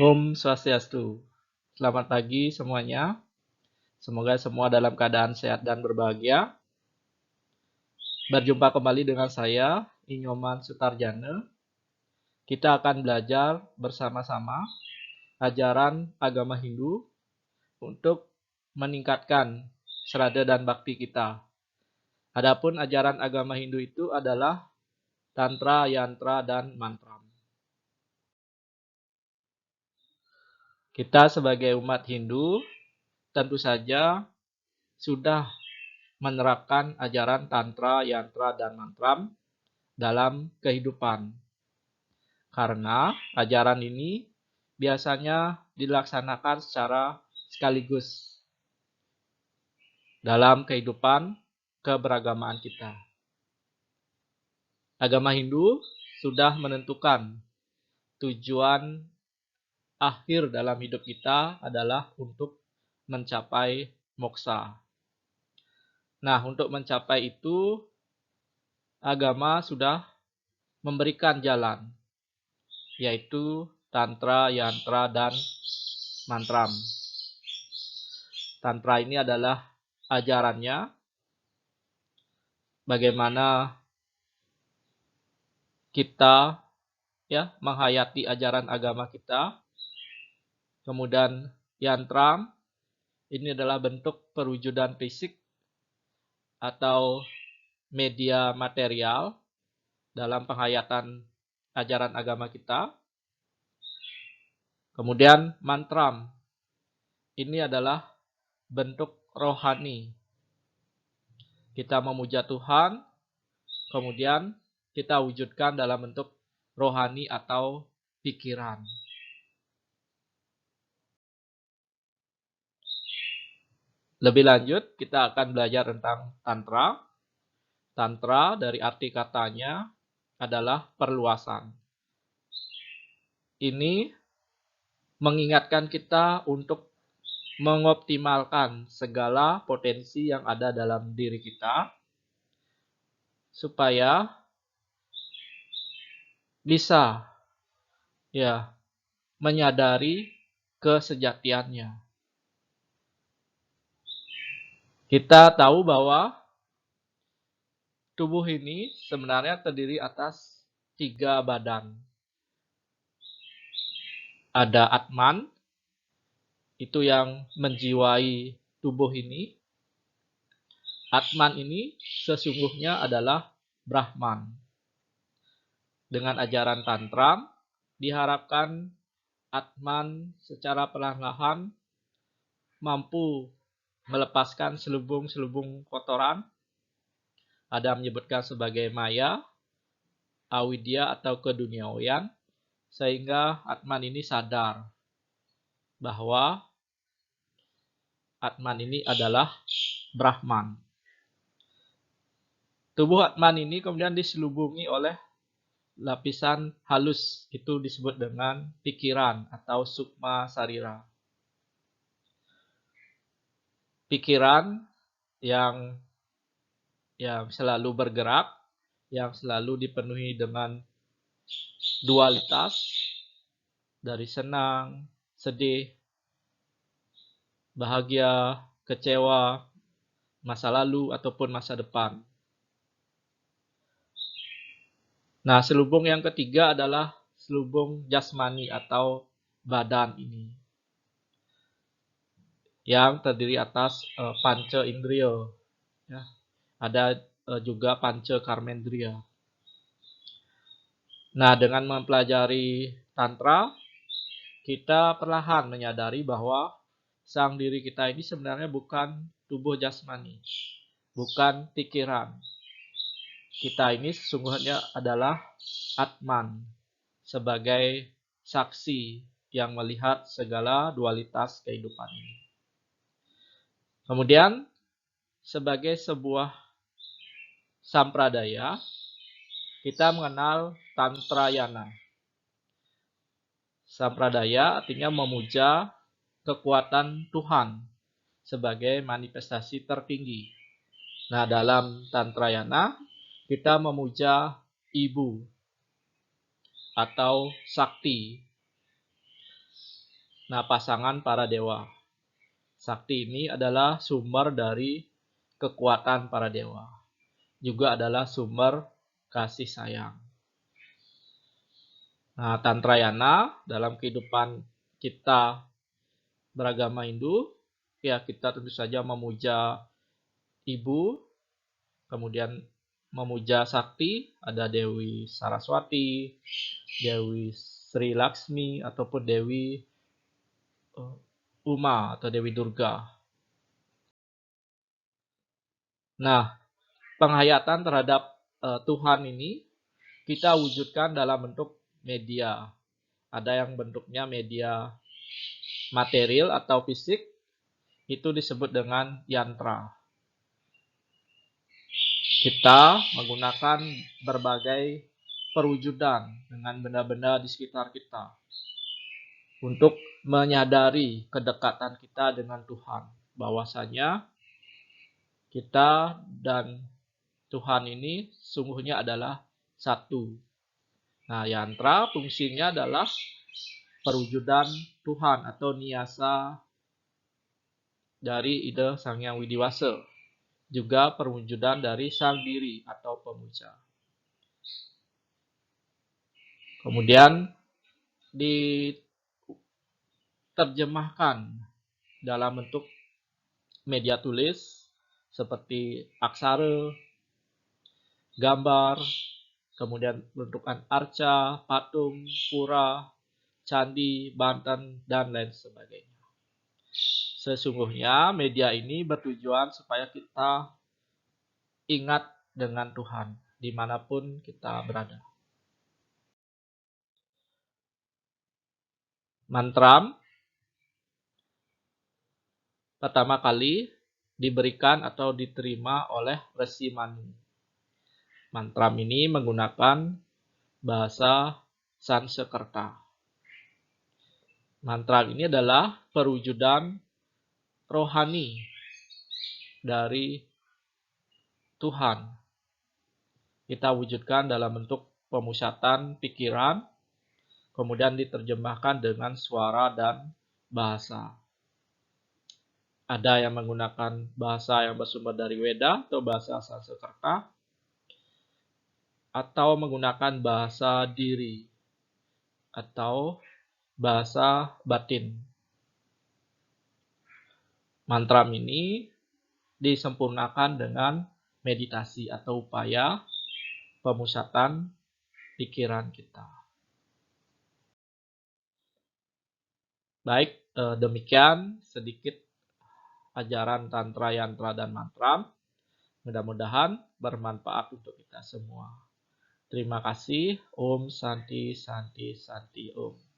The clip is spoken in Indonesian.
Om Swastiastu. Selamat pagi semuanya. Semoga semua dalam keadaan sehat dan berbahagia. Berjumpa kembali dengan saya, Inyoman Sutarjana. Kita akan belajar bersama-sama ajaran agama Hindu untuk meningkatkan srada dan bakti kita. Adapun ajaran agama Hindu itu adalah Tantra, Yantra, dan Mantra. Kita sebagai umat Hindu tentu saja sudah menerapkan ajaran Tantra, Yantra, dan Mantra dalam kehidupan. Karena ajaran ini biasanya dilaksanakan secara sekaligus dalam kehidupan keberagamaan kita. Agama Hindu sudah menentukan tujuan akhir dalam hidup kita adalah untuk mencapai moksa. Nah, untuk mencapai itu, agama sudah memberikan jalan, yaitu Tantra, Yantra, dan Mantram. Tantra ini adalah ajarannya bagaimana kita menghayati ajaran agama kita. Kemudian Yantra ini adalah bentuk perwujudan fisik atau media material dalam penghayatan ajaran agama kita. Kemudian Mantram ini adalah bentuk rohani. Kita memuja Tuhan, kemudian kita wujudkan dalam bentuk rohani atau pikiran. Lebih lanjut, kita akan belajar tentang Tantra. Tantra dari arti katanya adalah perluasan. Ini mengingatkan kita untuk mengoptimalkan segala potensi yang ada dalam diri kita supaya bisa menyadari kesejatiannya. Kita tahu bahwa tubuh ini sebenarnya terdiri atas 3 badan. Ada Atman, itu yang menjiwai tubuh ini. Atman ini sesungguhnya adalah Brahman. Dengan ajaran Tantra, diharapkan Atman secara perlahan-lahan mampu melepaskan selubung-selubung kotoran. Ada menyebutkan sebagai maya, awidya atau keduniawian, sehingga Atman ini sadar bahwa Atman ini adalah Brahman. Tubuh Atman ini kemudian diselubungi oleh lapisan halus, itu disebut dengan pikiran atau sukma sarira. Pikiran yang selalu bergerak, yang selalu dipenuhi dengan dualitas dari senang, sedih, bahagia, kecewa, masa lalu ataupun masa depan. Nah, selubung yang ketiga adalah selubung jasmani atau badan ini, yang terdiri atas panca indriya. Ada juga panca karmendriya. Nah, dengan mempelajari Tantra, kita perlahan menyadari bahwa sang diri kita ini sebenarnya bukan tubuh jasmani, bukan pikiran. Kita ini sesungguhnya adalah Atman, sebagai saksi yang melihat segala dualitas kehidupan ini. Kemudian, sebagai sebuah sampradaya, kita mengenal Tantrayana. Sampradaya artinya memuja kekuatan Tuhan sebagai manifestasi tertinggi. Nah, dalam Tantrayana, kita memuja ibu atau sakti. Nah, pasangan para dewa. Sakti ini adalah sumber dari kekuatan para dewa. Juga adalah sumber kasih sayang. Nah, Tantrayana dalam kehidupan kita beragama Hindu, ya kita tentu saja memuja ibu, kemudian memuja Sakti, ada Dewi Saraswati, Dewi Sri Laksmi, ataupun Dewi Uma atau Dewi Durga. Nah, penghayatan terhadap Tuhan ini kita wujudkan dalam bentuk media. Ada yang bentuknya media material atau fisik, itu disebut dengan yantra. Kita menggunakan berbagai perwujudan dengan benda-benda di sekitar kita untuk menyadari kedekatan kita dengan Tuhan. Bahwasanya kita dan Tuhan ini sungguhnya adalah satu. Nah, yantra fungsinya adalah perwujudan Tuhan atau niyasa dari ide Sang Hyang Widiwasa. Juga perwujudan dari sang diri atau pemuja. Kemudian diterjemahkan dalam bentuk media tulis seperti aksara, gambar, kemudian bentukan arca, patung, pura, candi, banten, dan lain sebagainya. Sesungguhnya media ini bertujuan supaya kita ingat dengan Tuhan dimanapun kita berada. Mantram pertama kali diberikan atau diterima oleh Resi Manu. Mantram ini menggunakan bahasa Sanskerta. Mantra ini adalah perwujudan rohani dari Tuhan. Kita wujudkan dalam bentuk pemusatan pikiran, kemudian diterjemahkan dengan suara dan bahasa. Ada yang menggunakan bahasa yang bersumber dari Weda atau bahasa Sanskerta, atau menggunakan bahasa diri atau bahasa batin. Mantram ini disempurnakan dengan meditasi atau upaya pemusatan pikiran kita. Baik, demikian sedikit ajaran Tantra, Yantra, dan Mantram. Mudah-mudahan bermanfaat untuk kita semua. Terima kasih. Om Santi Santi Santi Om.